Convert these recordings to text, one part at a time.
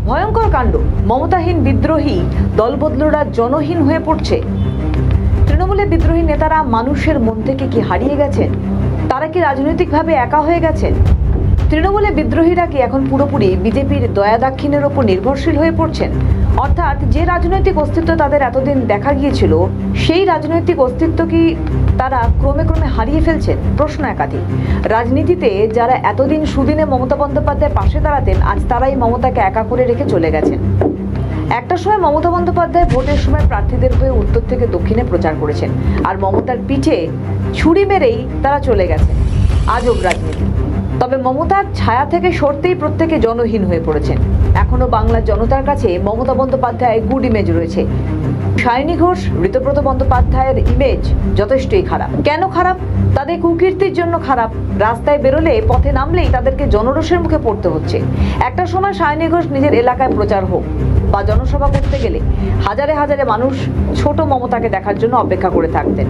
ভয়ঙ্কর কাণ্ড, মমতাহীন বিদ্রোহী দলবদলুরা জনহীন হয়ে পড়ছে। তৃণমূলের বিদ্রোহী নেতারা মানুষের মন থেকে কি হারিয়ে গেছেন? তারা কি রাজনৈতিকভাবে একা হয়ে গেছেন? তৃণমূলের বিদ্রোহীরা কি এখন পুরোপুরি বিজেপির দয়া দাক্ষিণ্যের ওপর নির্ভরশীল হয়ে পড়ছেন? অর্থাৎ যে রাজনৈতিক অস্তিত্ব তাদের এতদিন দেখা গিয়েছিল, সেই রাজনৈতিক অস্তিত্ব কি তারা ক্রমে ক্রমে হারিয়ে ফেলছেন? প্রশ্ন একাধিক। রাজনীতিতে যারা এতদিন সুদিনে মমতা বন্দ্যোপাধ্যায়ের পাশে দাঁড়াতেন, আজ তারাই মমতাকে একা করে রেখে চলে গেছেন। একটা সময় মমতা বন্দ্যোপাধ্যায় ভোটের সময় প্রার্থীদের হয়ে উত্তর থেকে দক্ষিণে প্রচার করেছেন, আর মমতার পিঠে ছুরি মেরেই তারা চলে গেছেন। আজব রাজনীতি। তবে মমতার ছায়া থেকে সরতেই প্রত্যেকে জনহীন হয়ে পড়েছেন। এখনো বাংলার জনতার কাছে মমতা বন্দ্যোপাধ্যায়ের গুড ইমেজ রয়েছে। সায়নী ঘোষ, ঋতব্রত বন্দ্যোপাধ্যায়ের ইমেজ যথেষ্টই খারাপ। কেন খারাপ? তাদের কুকীর্তির জন্য খারাপ। রাস্তায় বেরোলে, পথে নামলেই তাদেরকে জনরোষের মুখে পড়তে হচ্ছে। একটা সময় সায়নী ঘোষ নিজের এলাকায় প্রচার হোক বা জনসভা করতে গেলে হাজারে হাজারে মানুষ ছোট মমতাকে দেখার জন্য অপেক্ষা করে থাকতেন,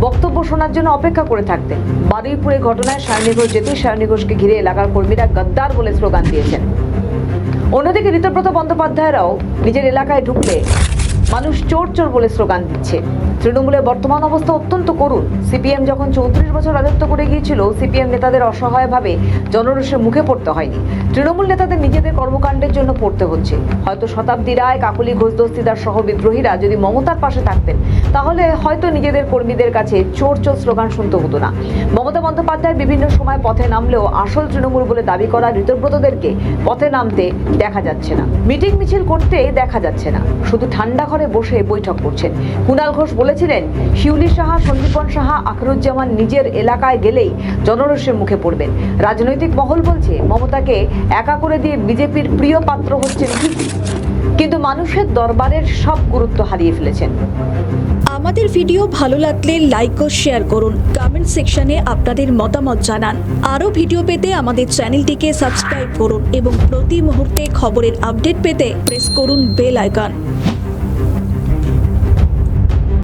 বক্তব্য শোনার জন্য অপেক্ষা করে থাকতেন। বারুইপুরের ঘটনায় সায়নী ঘোষ যেতেই সায়নী ঘোষকে ঘিরে এলাকার কর্মীরা গদ্দার বলে স্লোগান দিয়েছেন। অন্যদিকে ঋতব্রত বন্দ্যোপাধ্যায়রাও নিজের এলাকায় ঢুকলে মানুষ চোর চোর বলে স্লোগান দিচ্ছে। তৃণমূলের বর্তমান অবস্থা অত্যন্ত করুণ। সিপিএম যখন 34 বছর রাজত্ব করে গিয়েছিল, সিপিএম নেতাদের অসহায়ভাবে জনরোষের মুখে পড়তে হয়নি। তৃণমূল নেতাদের নিজেদের কর্মকাণ্ডের জন্য পড়তে হচ্ছে। হয়তো শতাব্দী রায়, কাকলি ঘোষ দস্তিদার সহ বিদ্রোহীরা যদি মমতার পাশে থাকতেন, তাহলে হয়তো নিজেদের কর্মীদের কাছে চোর চোর স্লোগান শুনতে হতো না। মমতা বন্দ্যোপাধ্যায় বিভিন্ন সময় পথে নামলেও আসল তৃণমূল বলে দাবি করা ঋতব্রতদেরকে পথে নামতে দেখা যাচ্ছে না, মিটিং মিছিল করতে দেখা যাচ্ছে না, শুধু ঠান্ডা ঘরে বসে বৈঠক করছেন। কুণাল ঘোষ বলেছিলেন, শিউলি সাহা, সন্দীপন সাহা, আখরুজ্জামান নিজের এলাকায় গেলেই জনরোষের মুখে পড়বেন। রাজনৈতিক মহল বলছে মমতাকে একা করে দিয়ে বিজেপির প্রিয় পাত্র হচ্ছেন ঠিকই, কিন্তু মানুষের দরবারের সব গুরুত্ব হারিয়ে ফেলেছেন। আমাদের ভিডিও ভালো লাগলে লাইক ও শেয়ার করুন। কমেন্ট সেকশনে আপনাদের মতামত জানান। আরও ভিডিও পেতে আমাদের চ্যানেলটিকে সাবস্ক্রাইব করুন এবং প্রতি মুহূর্তে খবরের আপডেট পেতে প্রেস করুন বেল আইকন।